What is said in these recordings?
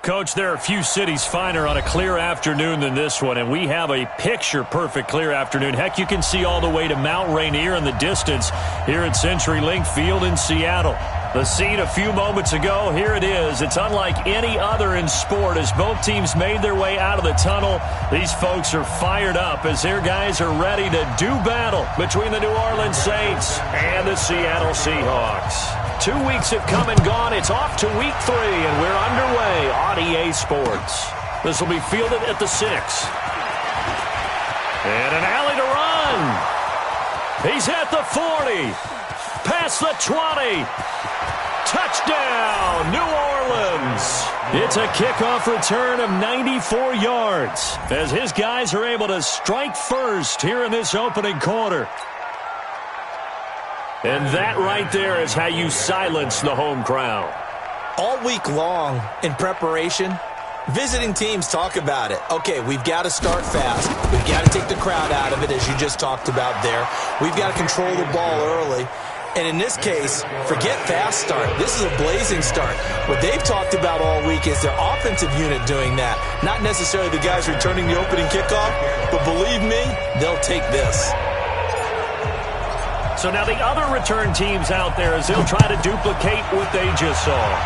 Coach, there are a few cities finer on a clear afternoon than this one, and we have a picture-perfect clear afternoon. Heck, you can see all the way to Mount Rainier in the distance here at CenturyLink Field in Seattle. The scene a few moments ago, here it is. It's unlike any other in sport. As both teams made their way out of the tunnel, these folks are fired up as their guys are ready to do battle between the New Orleans Saints and the Seattle Seahawks. 2 weeks have come and gone. It's off to week 3, and we're underway on EA Sports. This will be fielded at the 6. And an alley to run. He's at the 40. Past the 20. Touchdown, New Orleans. It's a kickoff return of 94 yards as his guys are able to strike first here in this opening quarter. And that right there is how you silence the home crowd. All week long in preparation, visiting teams talk about it. Okay, we've got to start fast. We've got to take the crowd out of it, as you just talked about there. We've got to control the ball early. And in this case, forget fast start. This is a blazing start. What they've talked about all week is their offensive unit doing that. Not necessarily the guys returning the opening kickoff, but believe me, they'll take this. So now the other return teams out there as they'll try to duplicate what they just saw.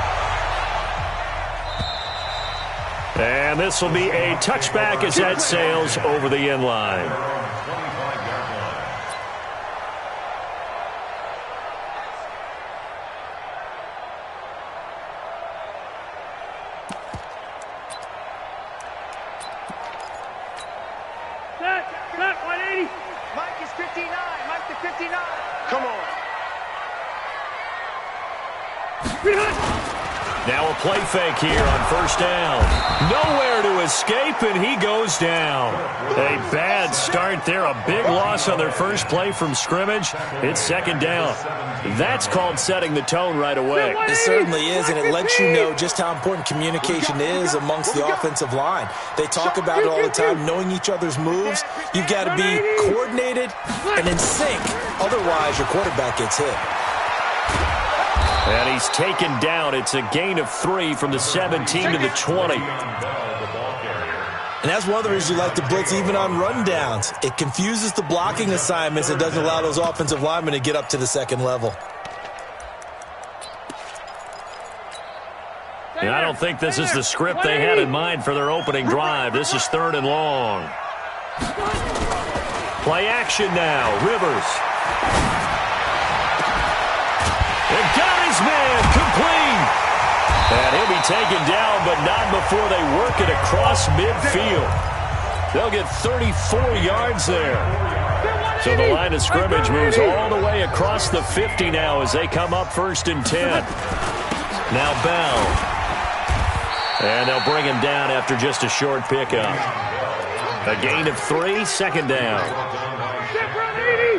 And this will be a touchback as that sails over the end line. Set, 180. Mike is 59. Mike to 59. Come on. Now a play fake here on first down. Nowhere to escape, and he goes down. A bad start there. A big loss on their first play from scrimmage. It's second down. That's called setting the tone right away. It certainly is, and it lets you know just how important communication is amongst the offensive line. They talk about it all the time, knowing each other's moves. You've got to be coordinated and in sync. Otherwise, your quarterback gets hit. And he's taken down. It's a gain of 3 from the 17 to the 20. And that's one of the reasons you like to blitz even on rundowns. It confuses the blocking assignments. It doesn't allow those offensive linemen to get up to the second level. And I don't think this is the script they had in mind for their opening drive. This is 3rd and long. Play action now. Rivers. And got his man complete. And he'll be taken down, but not before they work it across midfield. They'll get 34 yards there. So the line of scrimmage moves all the way across the 50 now as they come up 1st and 10. Now Bell. And they'll bring him down after just a short pickup. A gain of 3, second down.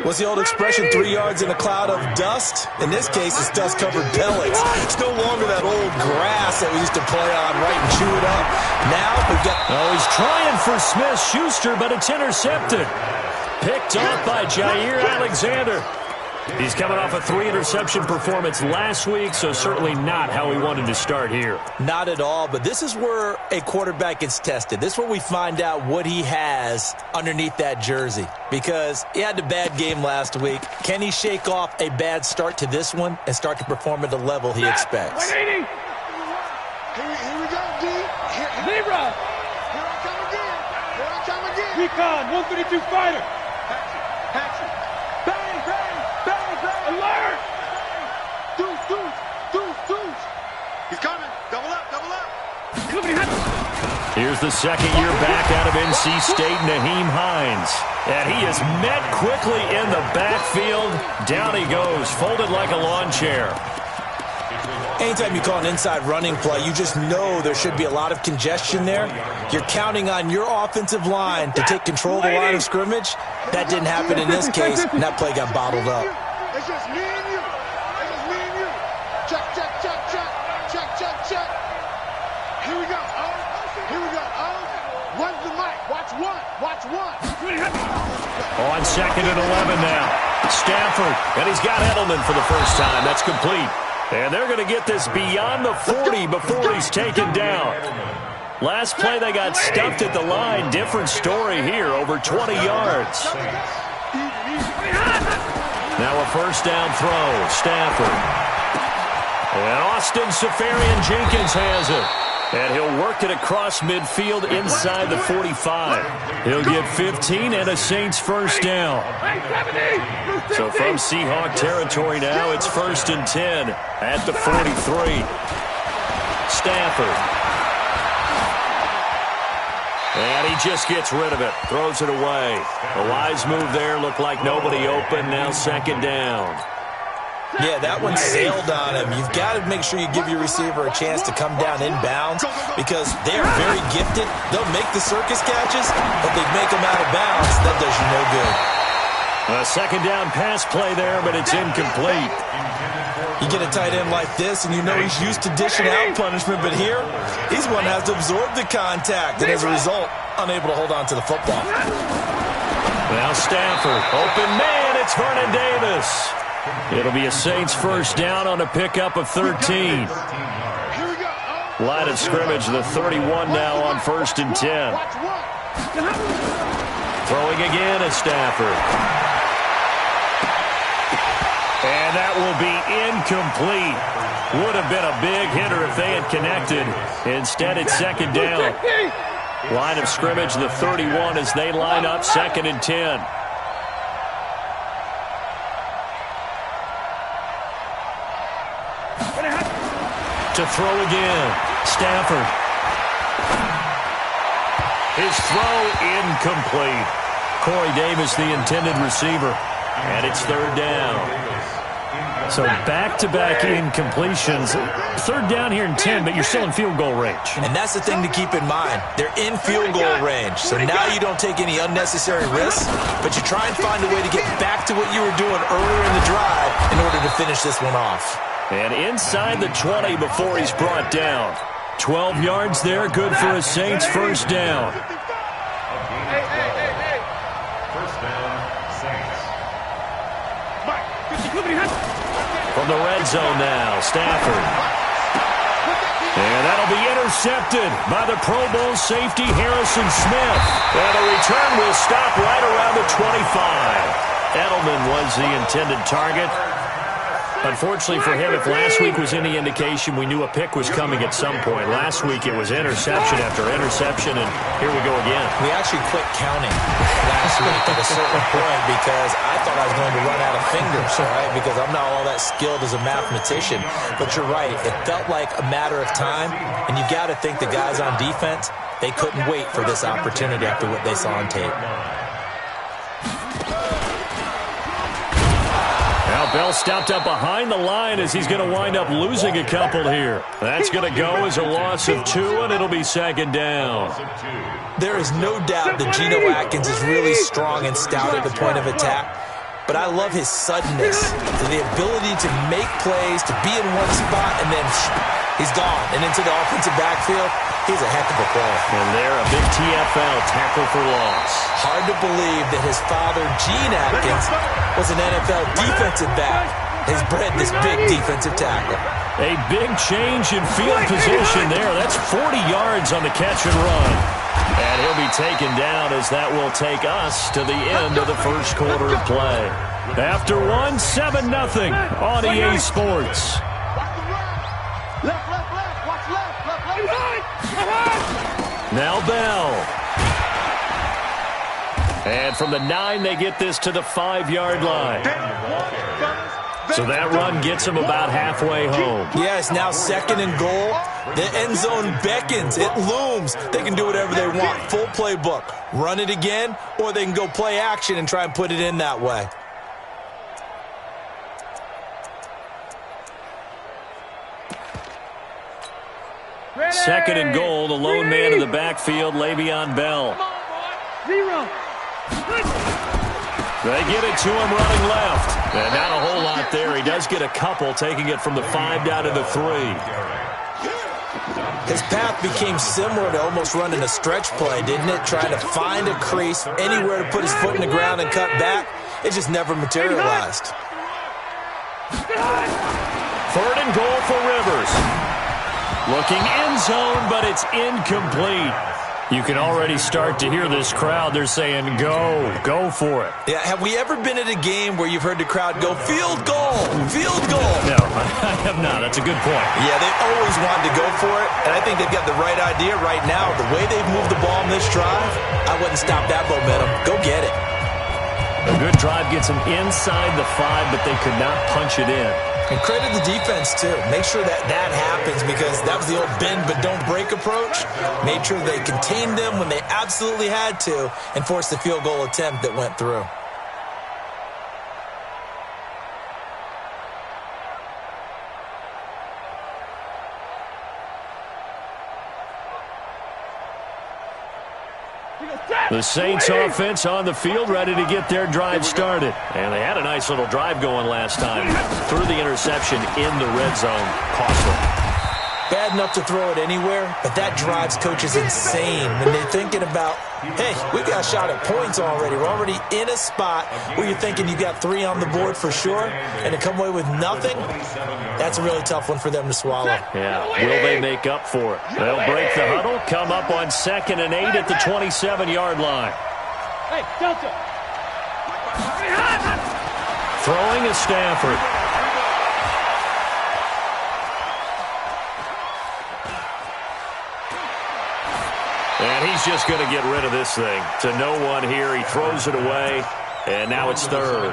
What's the old expression, 3 yards in a cloud of dust? In this case, it's dust-covered pellets. It's no longer that old grass that we used to play on, right, and chew it up. Now we've got... Oh, he's trying for Smith-Schuster, but it's intercepted. Picked off by Jair Alexander. He's coming off a 3-interception performance last week, so certainly not how he wanted to start here. Not at all, but this is where a quarterback gets tested. This is where we find out what he has underneath that jersey, because he had a bad game last week. Can he shake off a bad start to this one and start to perform at the level he expects? 180. Here we go, D. Zebra. Here I come again. Here I come again. Recon, 132 fighter. Patsy. Bang, bang, bang, bang. Alert. Deuce, deuce, deuce, deuce. He's coming. Double up, double up. Here's the second year back out of NC State, Naheem Hines. And he is met quickly in the backfield. Down he goes, folded like a lawn chair. Anytime you call an inside running play, you just know there should be a lot of congestion there. You're counting on your offensive line to take control of the line of scrimmage. That didn't happen in this case, and that play got bottled up. It's just me and you. It's just me and you. Check, check, check, check. Check, check, check. Here we go. Oh, here we go. Oh, where's the mic? Watch one. Watch one. On 2nd and 11 now. Stafford, and he's got Edelman for the first time. That's complete. And they're going to get this beyond the 40 before he's taken down. Last play, they got stuffed at the line. Different story here, over 20 yards. Now a first down throw, Stafford. And Austin Safarian-Jenkins has it. And he'll work it across midfield inside the 45. He'll get 15 and a Saints first down. So from Seahawk territory now, it's 1st and 10 at the 43. Stafford. And he just gets rid of it, throws it away. A wise move there, looked like nobody open, now 2nd down. Yeah, that one sailed on him. You've got to make sure you give your receiver a chance to come down inbounds because they're very gifted. They'll make the circus catches, but they make them out of bounds. That does you no good. A 2nd down pass play there, but it's incomplete. You get a tight end like this, and you know he's used to dishing out punishment, but here, he's one that has to absorb the contact, and as a result, unable to hold on to the football. Now Stafford, open man, it's Vernon Davis. It'll be a Saints first down on a pickup of 13. Line of scrimmage, the 31 now on 1st and 10. Throwing again at Stafford. And that will be incomplete. Would have been a big hitter if they had connected. Instead, it's 2nd down. Line of scrimmage, the 31 as they line up 2nd and 10. To throw again, Stafford. His throw incomplete. Corey Davis, the intended receiver, and it's 3rd down. So back-to-back incompletions. 3rd down here in 10, but you're still in field goal range. And that's the thing to keep in mind. They're in field goal range. So now you don't take any unnecessary risks, but you try and find a way to get back to what you were doing earlier in the drive in order to finish this one off. And inside the 20 before he's brought down. 12 yards there, good for a Saints first down. From the red zone now, Stafford. And that'll be intercepted by the Pro Bowl safety Harrison Smith. And the return will stop right around the 25. Edelman was the intended target. Unfortunately for him, if last week was any indication, we knew a pick was coming at some point. Last week it was interception after interception, and here we go again. We actually quit counting last week at a certain point because I thought I was going to run out of fingers, right? Because I'm not all that skilled as a mathematician. But you're right. It felt like a matter of time, and you've got to think the guys on defense, they couldn't wait for this opportunity after what they saw on tape. Now Bell stopped up behind the line as he's going to wind up losing a couple here. That's going to go as a loss of 2, and it'll be 2nd down. There is no doubt that Geno Atkins is really strong and stout at the point of attack. But I love his suddenness, the ability to make plays, to be in one spot, and then he's gone. And into the offensive backfield, he's a heck of a player. And there, a big TFL, tackle for loss. Hard to believe that his father, Gene Atkins, was an NFL defensive back. Has bred this big defensive tackle. A big change in field position there. That's 40 yards on the catch and run. And he'll be taken down as that will take us to the end of the first quarter of play. After 1, 7-0 on EA Sports. Now Bell. And from the 9, they get this to the 5-yard line. So that run gets them about halfway home. Yeah, it's now 2nd and goal. The end zone beckons. It looms. They can do whatever they want. Full playbook. Run it again, or they can go play action and try and put it in that way. Ready. 2nd and goal. The lone man in the backfield, Le'Veon Bell. They get it to him running left. And not a whole lot there. He does get a couple, taking it from the 5 down to the 3. His path became similar to almost running a stretch play, didn't it? Trying to find a crease, anywhere to put his foot in the ground and cut back. It just never materialized. Third and goal for Rivers. Looking end zone, but it's incomplete. You can already start to hear this crowd. They're saying, go for it. Yeah, have we ever been at a game where you've heard the crowd go, field goal, field goal? No, I have not. That's a good point. Yeah, they always wanted to go for it, and I think they've got the right idea right now. The way they've moved the ball in this drive, I wouldn't stop that momentum. Go get it. A good drive gets them inside the 5, but they could not punch it in. And credit the defense, too. Make sure that happens because that was the old bend but don't break approach. Made sure they contained them when they absolutely had to and forced the field goal attempt that went through. The Saints offense on the field, ready to get their drive started. And they had a nice little drive going last time. Threw the interception in the red zone. Costly. Bad enough to throw it anywhere, but that drives coaches insane when they're thinking about, hey, we got a shot at points already. We're already in a spot where you're thinking you got 3 on the board for sure, and to come away with nothing, that's a really tough one for them to swallow. Yeah, will they make up for it? They'll break the huddle, come up on 2nd and 8 at the 27-yard line. Hey, Delta. Throwing is Stafford. And he's just going to get rid of this thing. To no one here. He throws it away. And now it's 3rd.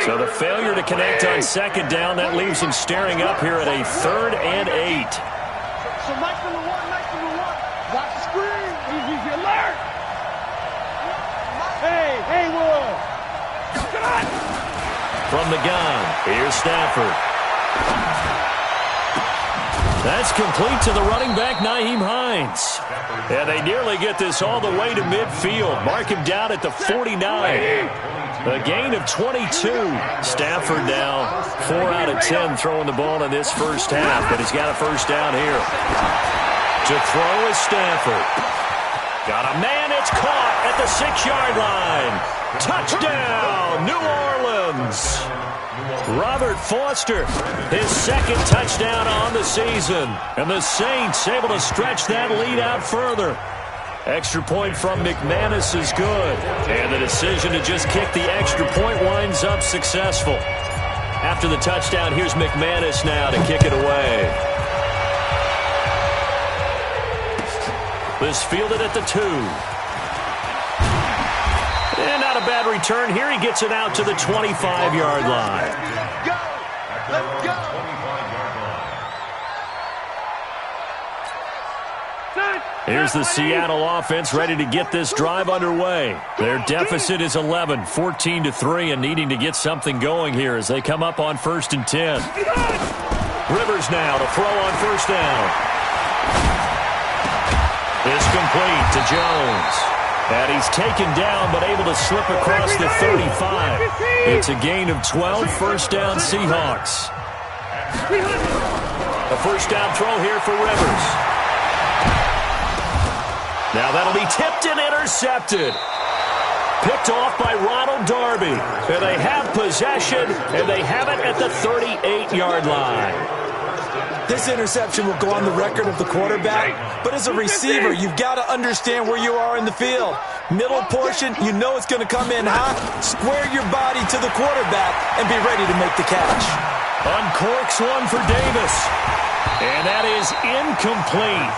So the failure to connect on 2nd down, that leaves him staring up here at a 3rd and 8. So Mike number one. Watch the screen. He's alert. Hey, Haywood. Come on. From the gun, here's Stafford. That's complete to the running back, Nyheim Hines. And they nearly get this all the way to midfield. Mark him down at the 49. A gain of 22. Stafford now 4 out of 10 throwing the ball in this first half, but he's got a first down here. To throw is Stafford. Got a man, it's caught at the 6-yard line. Touchdown, New Orleans. Robert Foster, his 2nd touchdown on the season. And the Saints able to stretch that lead out further. Extra point from McManus is good. And the decision to just kick the extra point winds up successful. After the touchdown, here's McManus now to kick it away. This fielded at the 2. And not a bad return here. He gets it out to the 25-yard line. Go! Let's go! Here's the Seattle offense ready to get this drive underway. Their deficit is 11, 14-3, and needing to get something going here as they come up on 1st and 10. Rivers now to throw on 1st down. It's complete to Jones. And he's taken down but able to slip across the 35. It's a gain of 12, 1st down Seahawks. A 1st down throw here for Rivers. Now that'll be tipped and intercepted. Picked off by Ronald Darby. And they have possession, and they have it at the 38-yard line. This interception will go on the record of the quarterback, but as a receiver, you've got to understand where you are in the field. Middle portion, you know it's going to come in hot. Square your body to the quarterback and be ready to make the catch. Uncorks one for Davis. And that is incomplete.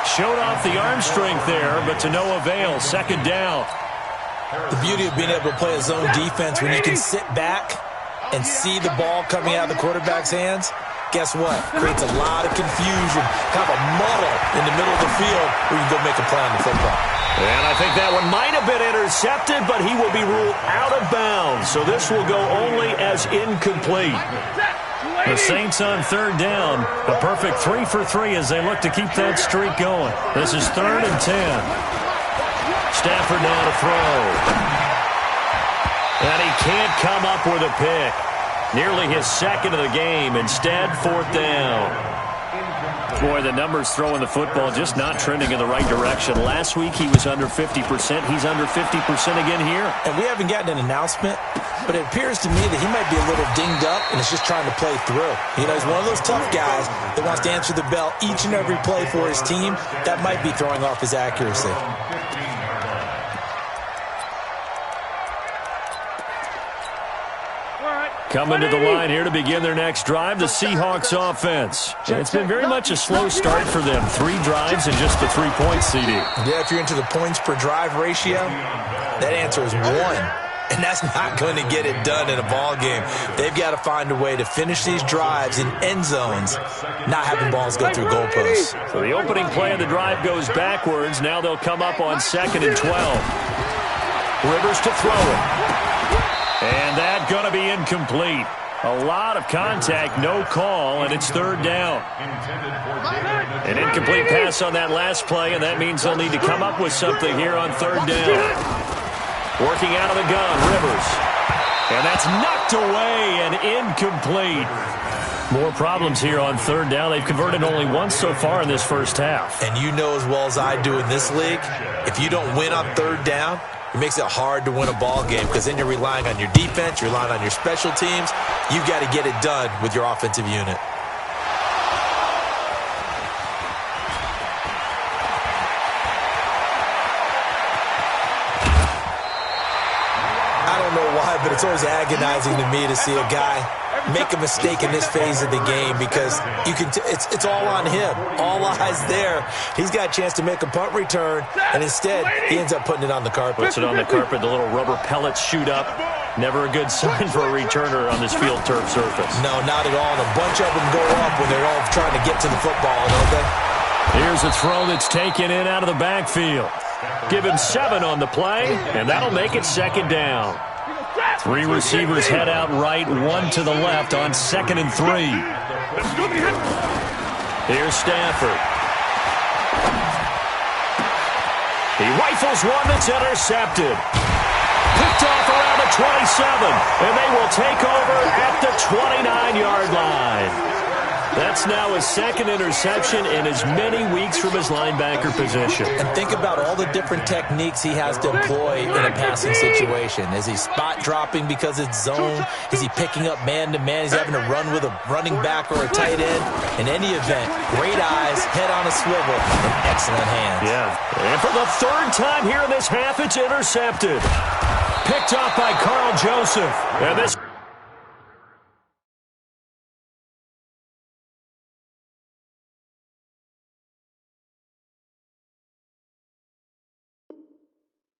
Showed off the arm strength there, but to no avail. 2nd down. The beauty of being able to play a zone defense when you can sit back and see the ball coming out of the quarterback's hands, guess what? Creates a lot of confusion, kind of a muddle in the middle of the field where you can go make a play on the football. And I think that one might have been intercepted, but he will be ruled out of bounds. So this will go only as incomplete. The Saints on 3rd down. A perfect 3 for 3 as they look to keep that streak going. This is 3rd and 10. Stafford now to throw. And he can't come up with a pick. Nearly his 2nd of the game. Instead, 4th down. Boy, the numbers throwing the football just not trending in the right direction. Last week he was under 50%. He's under 50% again here. And we haven't gotten an announcement, but it appears to me that he might be a little dinged up and is just trying to play through. You know, he's one of those tough guys that wants to answer the bell each and every play for his team. That might be throwing off his accuracy. Coming to the line here to begin their next drive, the Seahawks offense. It's been very much a slow start for them. 3 drives and just the 3 points, CD. Yeah, if you're into the points per drive ratio, that answer is 1. And that's not going to get it done in a ball game. They've got to find a way to finish these drives in end zones, not having balls go through goalposts. So the opening play of the drive goes backwards. Now they'll come up on 2nd and 12. Rivers to throw it. And that's going to be incomplete. A lot of contact, no call, and it's 3rd down. An incomplete pass on that last play, and that means they'll need to come up with something here on 3rd down. Working out of the gun, Rivers. And that's knocked away and incomplete. More problems here on 3rd down. They've converted only once so far in this first half. And you know as well as I do in this league, if you don't win on 3rd down, it makes it hard to win a ball game because then you're relying on your defense, you're relying on your special teams. You've got to get it done with your offensive unit. I don't know why, but it's always agonizing to me to see a guy make a mistake in this phase of the game because you can it's all on him. All eyes there. He's got a chance to make a punt return, and instead he ends up putting it on the carpet. Puts it on the carpet. The little rubber pellets shoot up. Never a good sign for a returner on this field turf surface. No, not at all. And a bunch of them go up when they're all trying to get to the football, don't they? Here's a throw that's taken in out of the backfield. Give him 7 on the play, and that'll make it 2nd down. 3 receivers head out right, 1 to the left on 2nd and 3. Here's Stafford. He rifles one that's intercepted. Picked off around the 27, and they will take over at the 29-yard line. That's now his 2nd interception in as many weeks from his linebacker position. And think about all the different techniques he has to employ in a passing situation. Is he spot dropping because it's zone? Is he picking up man-to-man? Is he having to run with a running back or a tight end? In any event, great eyes, head on a swivel, and excellent hands. Yeah, and for the 3rd time here in this half, it's intercepted. Picked off by Carl Joseph. And this...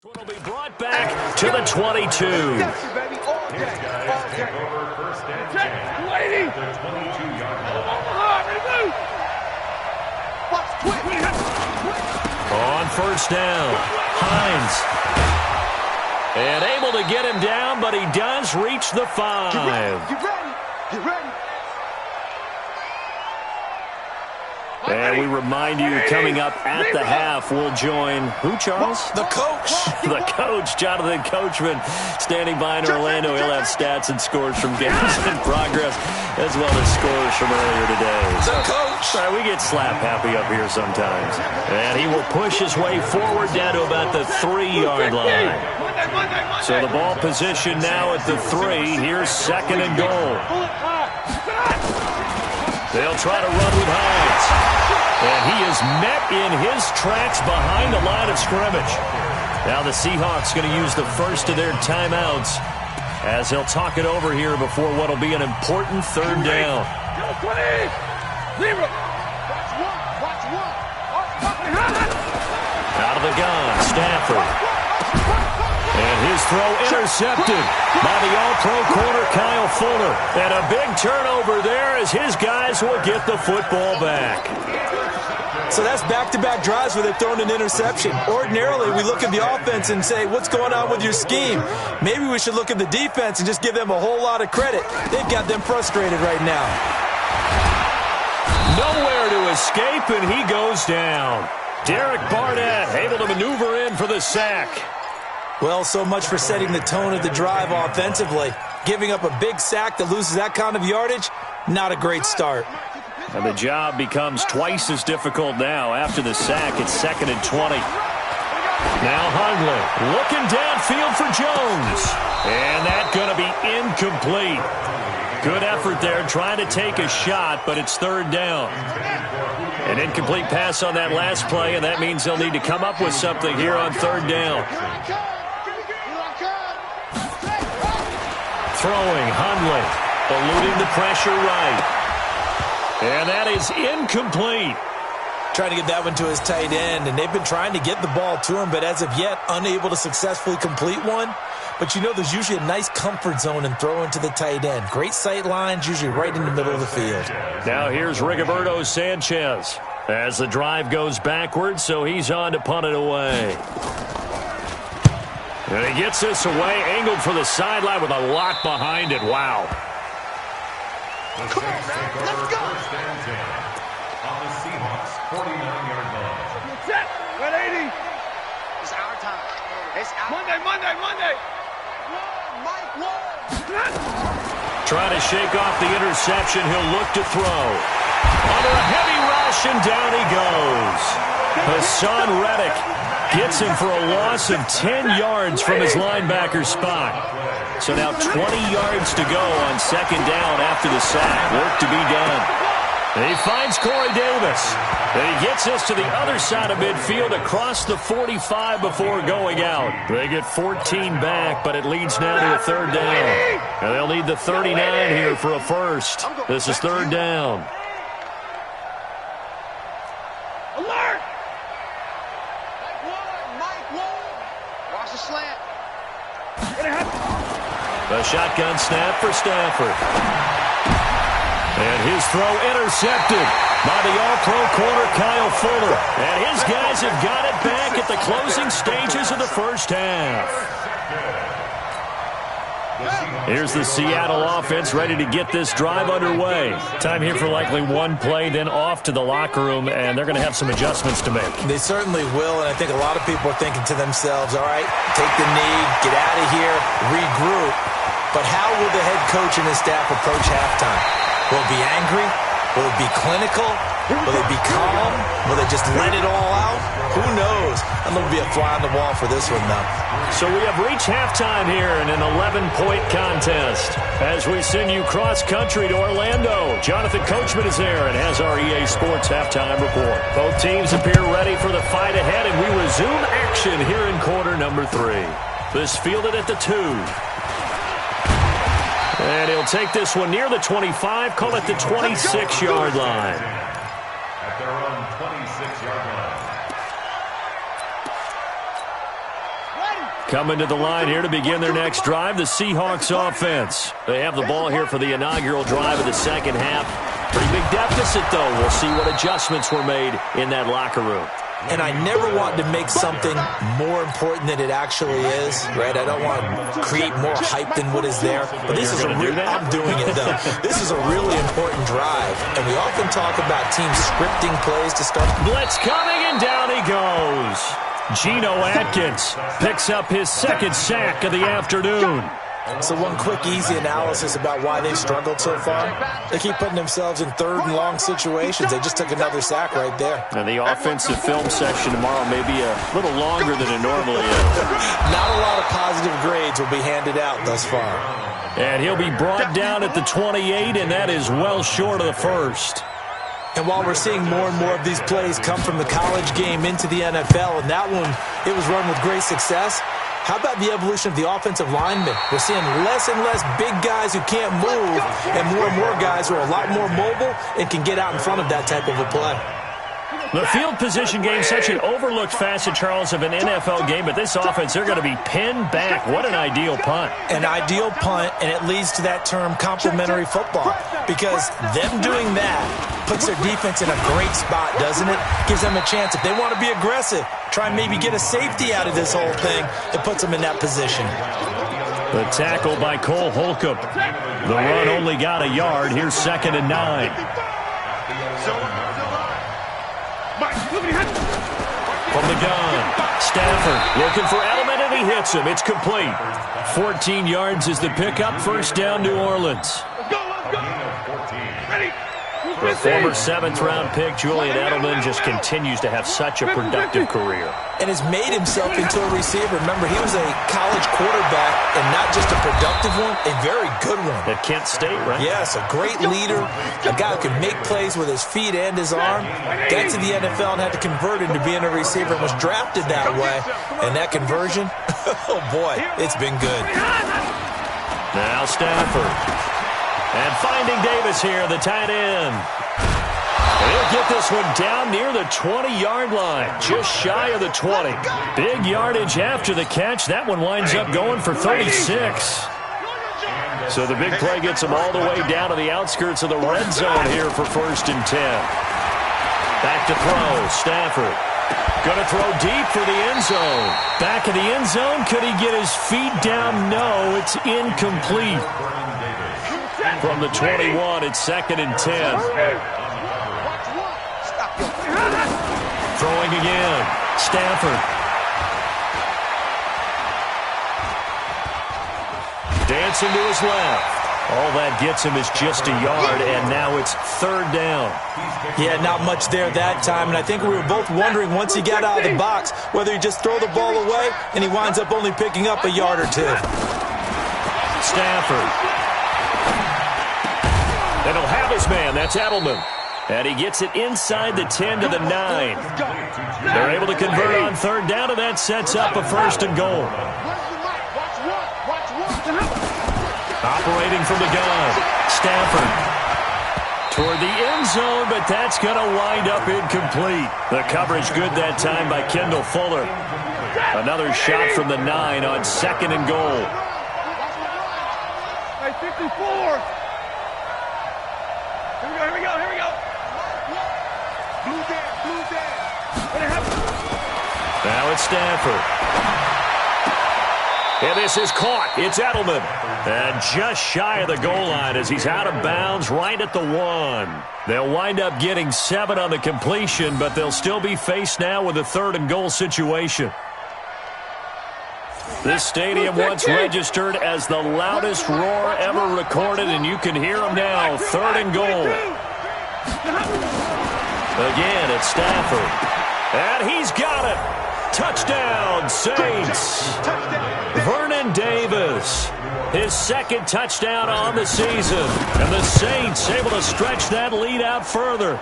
will be brought back to the 22. On 1st down, Hines. And able to get him down, but he does reach the 5. Get ready. Get ready. And we remind you, coming up at the half, we'll join, who, Charles? The coach. The coach, Jonathan Coachman, standing by in Orlando. He'll have stats and scores from games in progress, as well as scores from earlier today. The coach. Sorry, we get slap happy up here sometimes. And he will push his way forward down to about the 3-yard line. So the ball position now at the 3. Here's 2nd and goal. They'll try to run with Hines. And he is met in his tracks behind the line of scrimmage. Now the Seahawks going to use the first of their timeouts as they'll talk it over here before what will be an important 3rd down. Out of the gun, Stafford. And his throw intercepted by the all-pro corner Kyle Fuller. And a big turnover there as his guys will get the football back. So that's back-to-back drives where they've thrown an interception. Ordinarily, we look at the offense and say, what's going on with your scheme? Maybe we should look at the defense and just give them a whole lot of credit. They've got them frustrated right now. Nowhere to escape, and he goes down. Derek Barnett able to maneuver in for the sack. Well, so much for setting the tone of the drive offensively. Giving up a big sack that loses that kind of yardage, not a great start. And the job becomes twice as difficult now after the sack. It's 2nd and 20. Now Hundley looking downfield for Jones. And that's going to be incomplete. Good effort there trying to take a shot, but it's 3rd down. An incomplete pass on that last play, and that means they'll need to come up with something here on 3rd down. Throwing Hundley, eluding the pressure right. And that is incomplete. Trying to get that one to his tight end, and they've been trying to get the ball to him, but as of yet, unable to successfully complete one. But you know there's usually a nice comfort zone in throwing to the tight end. Great sight lines, usually right in the middle of the field. Now here's Rigoberto Sanchez as the drive goes backwards, so he's on to punt it away. And he gets this away, angled for the sideline with a lot behind it. Wow. Come on, man. Let's go. On the Seahawks 49-yard line. Set. 180. It's our time. It's our Monday. Mike Ward. Trying to shake off the interception. He'll look to throw. Under a heavy rush, and down he goes. Hassan Reddick gets him for a loss of 10 yards from his linebacker spot. So now 20 yards to go on 2nd down after the sack. Work to be done. And he finds Corey Davis. And he gets us to the other side of midfield across the 45 before going out. They get 14 back, but it leads now to a 3rd down. And they'll need the 39 here for a first. This is 3rd down. Alert. Mike Ward. Watch the slant. A shotgun snap for Stafford. And his throw intercepted by the all-pro corner Kyle Fuller. And his guys have got it back at the closing stages of the first half. Here's the Seattle offense ready to get this drive underway. Time here for likely one play, then off to the locker room, and they're going to have some adjustments to make. They certainly will, and I think a lot of people are thinking to themselves, all right, take the knee, get out of here, regroup. But how will the head coach and his staff approach halftime? Will it be angry? Will it be clinical? Will it be calm? Will they just let it all out? Who knows? I'm going to be a fly on the wall for this one, though. So we have reached halftime here in an 11-point contest. As we send you cross-country to Orlando, Jonathan Coachman is there and has our EA Sports halftime report. Both teams appear ready for the fight ahead, and we resume action here in quarter number 3. This fielded at the 2. And he'll take this one near the 25, call it the 26-yard line. At their own 26-yard line. Coming to the line here to begin their next drive, the Seahawks offense. They have the ball here for the inaugural drive of the second half. Pretty big deficit, though. We'll see what adjustments were made in that locker room. And I never want to make something more important than it actually is, right? I don't want to create more hype than what is there. But this is I'm doing it, though. This is a really important drive. And we often talk about teams scripting plays to start. Blitz coming, and down he goes. Geno Atkins picks up his 2nd sack of the afternoon. So one quick, easy analysis about why they've struggled so far. They keep putting themselves in 3rd and long situations. They just took another sack right there. And the offensive film section tomorrow may be a little longer than it normally is. Not a lot of positive grades will be handed out thus far. And he'll be brought down at the 28, and that is well short of the first. And while we're seeing more and more of these plays come from the college game into the NFL, and that one, it was run with great success, how about the evolution of the offensive linemen? We're seeing less and less big guys who can't move and more guys who are a lot more mobile and can get out in front of that type of a play. The field position game, such an overlooked facet, Charles, of an NFL game, but this offense, they're going to be pinned back. What an ideal punt. An ideal punt, and it leads to that term complementary football, because them doing that puts their defense in a great spot, doesn't it? Gives them a chance. If they want to be aggressive, try and maybe get a safety out of this whole thing, it puts them in that position. The tackle by Cole Holcomb. The run only got a yard. Here's 2nd and 9. From the gun, Stafford looking for Edelman, and he hits him. It's complete. 14 yards is the pickup. First down, New Orleans. Let's go. Ready. The former 7th-round pick, Julian Edelman, just continues to have such a productive career. And has made himself into a receiver. Remember, he was a college quarterback, and not just a productive one, a very good one. At Kent State, right? Yes, a great leader, a guy who can make plays with his feet and his arm. Got to the NFL and had to convert into being a receiver and was drafted that way. And that conversion, oh boy, it's been good. Now Stafford. And finding Davis here, the tight end. He'll get this one down near the 20-yard line, just shy of the 20. Big yardage after the catch. That one winds up going for 36. So the big play gets him all the way down to the outskirts of the red zone here for 1st and 10. Back to throw, Stafford. Going to throw deep for the end zone. Back of the end zone. Could he get his feet down? No, it's incomplete. From the 21, it's 2nd and 10. Throwing again. Stafford. Dancing to his left. All that gets him is just a yard, and now it's 3rd down. Yeah, not much there that time, and I think we were both wondering once he got out of the box whether he'd just throw the ball away, and he winds up only picking up a yard or two. Stafford. And he'll have his man. That's Edelman. And he gets it inside the 10 to the 9. They're able to convert on 3rd down, and that sets up a 1st and goal. Operating from the gun. Stafford. Toward the end zone, but that's going to wind up incomplete. The coverage good that time by Kendall Fuller. Another shot from the 9 on 2nd and goal. Hey, 54. Here we go. Blue dead. What happened? Now it's Stafford. And this is caught. It's Edelman. And just shy of the goal line as he's out of bounds right at the 1. They'll wind up getting 7 on the completion, but they'll still be faced now with a 3rd and goal situation. This stadium once registered as the loudest roar ever recorded, and you can hear them now. 3rd and goal. Again, it's Stafford. And he's got it. Touchdown, Saints. Vernon Davis, his 2nd touchdown on the season. And the Saints able to stretch that lead out further.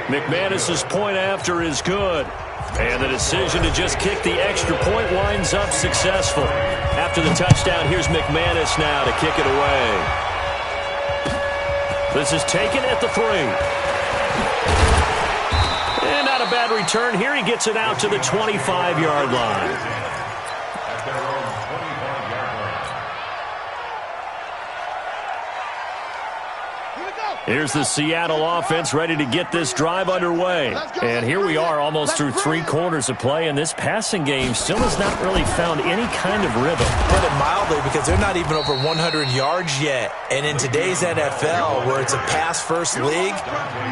McManus's point after is good. And the decision to just kick the extra point winds up successful. After the touchdown, here's McManus now to kick it away. This is taken at the 3. And not a bad return. Here he gets it out to the 25-yard line. Here's the Seattle offense ready to get this drive underway. And here we are almost through 3 quarters of play, and this passing game still has not really found any kind of rhythm. Put it mildly, because they're not even over 100 yards yet. And in today's NFL, where it's a pass-first league,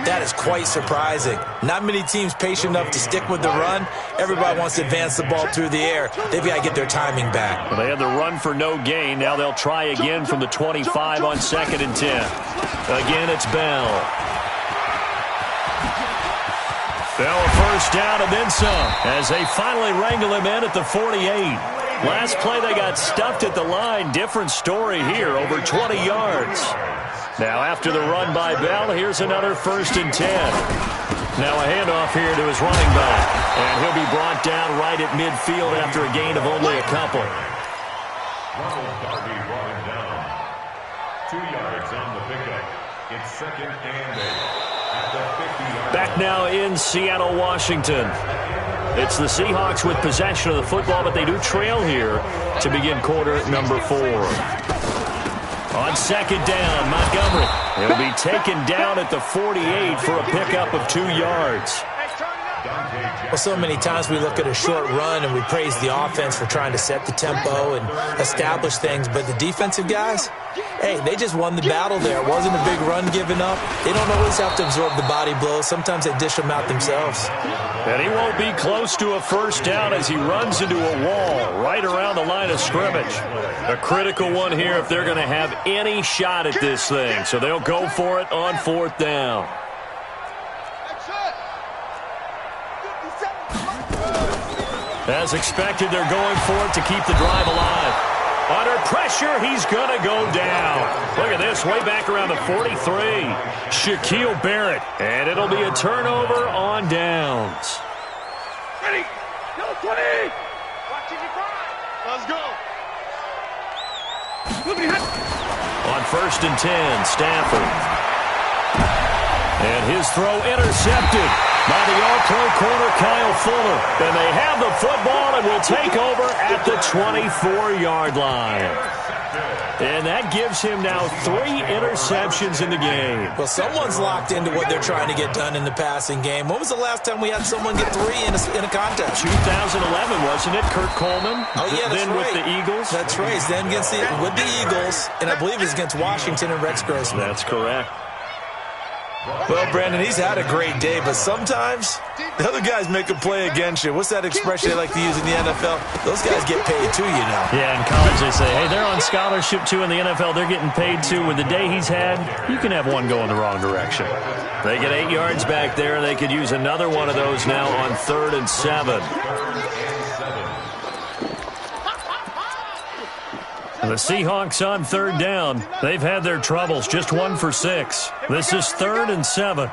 that is quite surprising. Not many teams patient enough to stick with the run. Everybody wants to advance the ball through the air. They've got to get their timing back. Well, they had the run for no gain. Now they'll try again from the 25 on 2nd and 10. Again, it's Bell. Bell a first down and then some as they finally wrangle him in at the 48. Last play they got stuffed at the line. Different story here, over 20 yards. Now after the run by Bell, here's another 1st and 10. Now a handoff here to his running back. And he'll be brought down right at midfield after a gain of only a couple. Ronald Darby brought him down. 2 yards on the pickup. It's 2nd and 8 at the 50-yard line. Back now in Seattle, Washington. It's the Seahawks with possession of the football, but they do trail here to begin quarter number 4. On 2nd down, Montgomery. He'll be taken down at the 48 for a pickup of 2 yards. Dante Well, so many times we look at a short run and we praise the offense for trying to set the tempo and establish things, but the defensive guys, hey, they just won the battle there. It wasn't a big run given up. They don't always have to absorb the body blows. Sometimes they dish them out themselves. And he won't be close to a first down as he runs into a wall right around the line of scrimmage. A critical one here if they're going to have any shot at this thing. So they'll go for it on fourth down. As expected, they're going for it to keep the drive alive. Under pressure, he's going to go down. Look at this, way back around the 43. Shaquille Barrett, and it'll be a turnover on downs. Ready? No, 20. Let's go. On first and 10, Stafford. And his throw intercepted by the all-pro corner Kyle Fuller. And they have the football and will take over at the 24-yard line. And that gives him now 3 interceptions in the game. Well, someone's locked into what they're trying to get done in the passing game. When was the last time we had someone get 3 in a contest? 2011, wasn't it? Kurt Coleman? Oh, yeah, that's then right. with the Eagles? That's right. Then with the Eagles, and I believe it's against Washington and Rex Grossman. That's correct. Well, Brandon, he's had a great day, but sometimes the other guys make a play against you. What's that expression they like to use in the NFL? Those guys get paid too, you know. Yeah, in college they say, hey, they're on scholarship too. In the NFL, they're getting paid too. With the day he's had, you can have one go in the wrong direction. They get 8 yards back there, and they could use another one of those now on 3rd and 7. The Seahawks on 3rd down. They've had their troubles, just 1 for 6. This is 3rd and 7.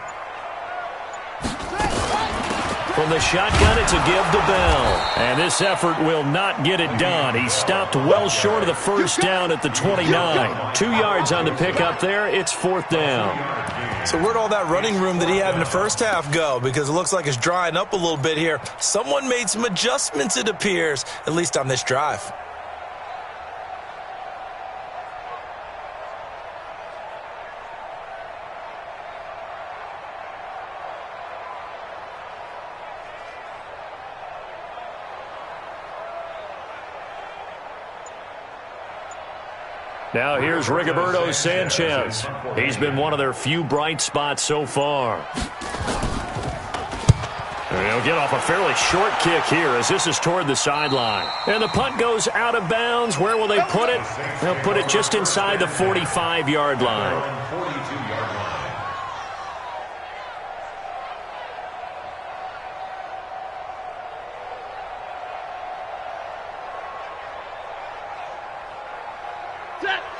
From the shotgun, it's a give to Bell. And this effort will not get it done. He stopped well short of the first down at the 29. 2 yards on the pickup there. It's 4th down. So where'd all that running room that he had in the first half go? Because it looks like it's drying up a little bit here. Someone made some adjustments, it appears, at least on this drive. Now here's Rigoberto Sanchez. He's been one of their few bright spots so far. And he'll get off a fairly short kick here as this is toward the sideline. And the punt goes out of bounds. Where will they put it? They'll put it just inside the 45-yard line.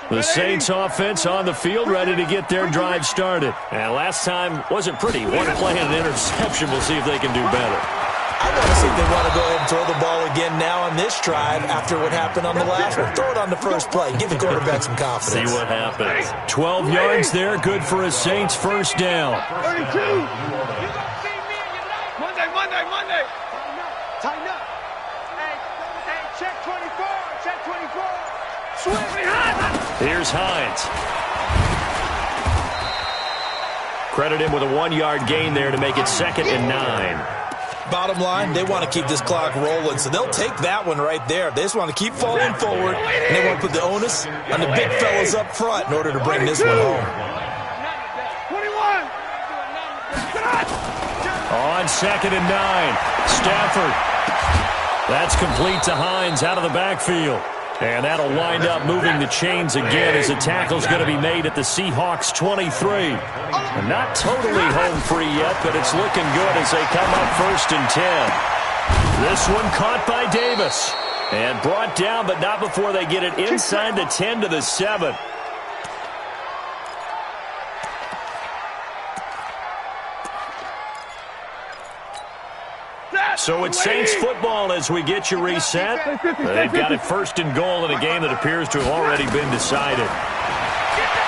The Saints offense on the field, ready to get their drive started. And last time wasn't pretty. One play and an interception. We'll see if they can do better. I want to see if they want to go ahead and throw the ball again now on this drive after what happened on the last one. Throw it on the first play. Give the quarterback some confidence. See what happens. 12 yards there. Good for a Saints first down. 32. Monday. Tighten up. Hey, check 24. Check 24. Here's Hines. Credit him with a 1-yard gain there to make it 2nd and 9. Bottom line, they want to keep this clock rolling, so they'll take that one right there. They just want to keep falling forward, and they want to put the onus on the big fellas up front in order to bring this one home. 21. On 2nd and 9, Stafford. That's complete to Hines out of the backfield. And that'll wind up moving the chains again as the tackle's going to be made at the Seahawks 23. Not totally home free yet, but it's looking good as they come up 1st and 10. This one caught by Davis. And brought down, but not before they get it inside the 10 to the 7. So it's Saints football as we get you reset. They've got it 1st and goal in a game that appears to have already been decided.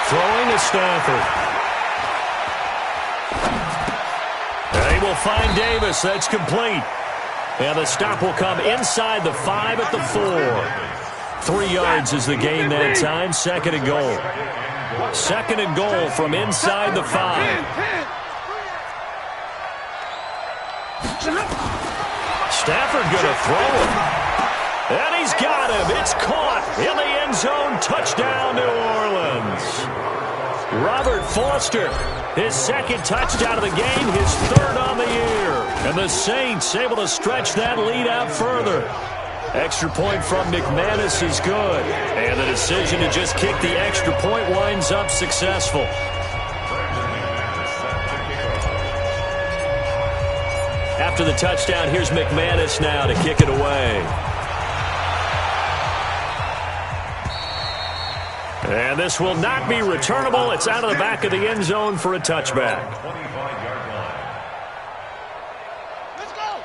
Throwing to Stafford. They will find Davis. That's complete. And the stop will come inside the 5 at the 4. 3 yards is the gain that time. 2nd and goal. 2nd and goal from inside the 5. Stafford going to throw him. And he's got him. It's caught in the end zone. Touchdown, New Orleans. Robert Foster, his second touchdown of the game, his third on the year. And the Saints able to stretch that lead out further. Extra point from McManus is good. And the decision to just kick the extra point winds up successful. After the touchdown, here's McManus now to kick it away. And this will not be returnable. It's out of the back of the end zone for a touchback.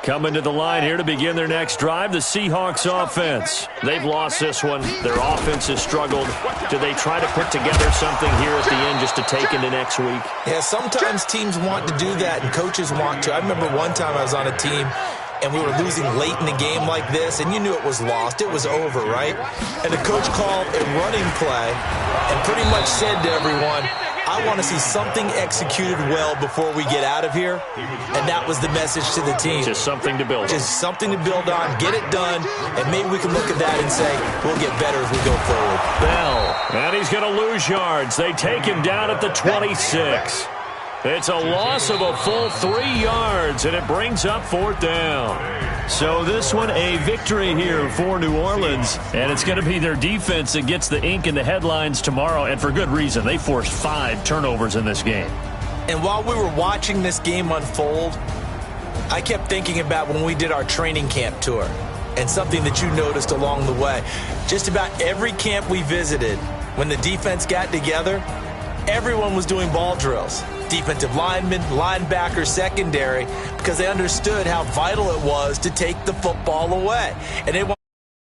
Coming to the line here to begin their next drive, the Seahawks offense. They've lost this one. Their offense has struggled. Do they try to put together something here at the end just to take into next week? Yeah, sometimes teams want to do that and coaches want to. I remember one time I was on a team and we were losing late in the game like this, and you knew it was lost. It was over, right? And the coach called a running play and pretty much said to everyone, I want to see something executed well before we get out of here. And that was the message to the team. Just something to build on. Just something to build on, get it done, and maybe we can look at that and say, we'll get better as we go forward. Bell, and he's going to lose yards. They take him down at the 26. It's a loss of a full 3 yards, and it brings up 4th down. So this one, a victory here for New Orleans, and it's going to be their defense that gets the ink in the headlines tomorrow, and for good reason. They forced 5 turnovers in this game. And while we were watching this game unfold, I kept thinking about when we did our training camp tour and something that you noticed along the way. Just about every camp we visited, when the defense got together, everyone was doing ball drills. Defensive linemen, linebackers, secondary, because they understood how vital it was to take the football away. And they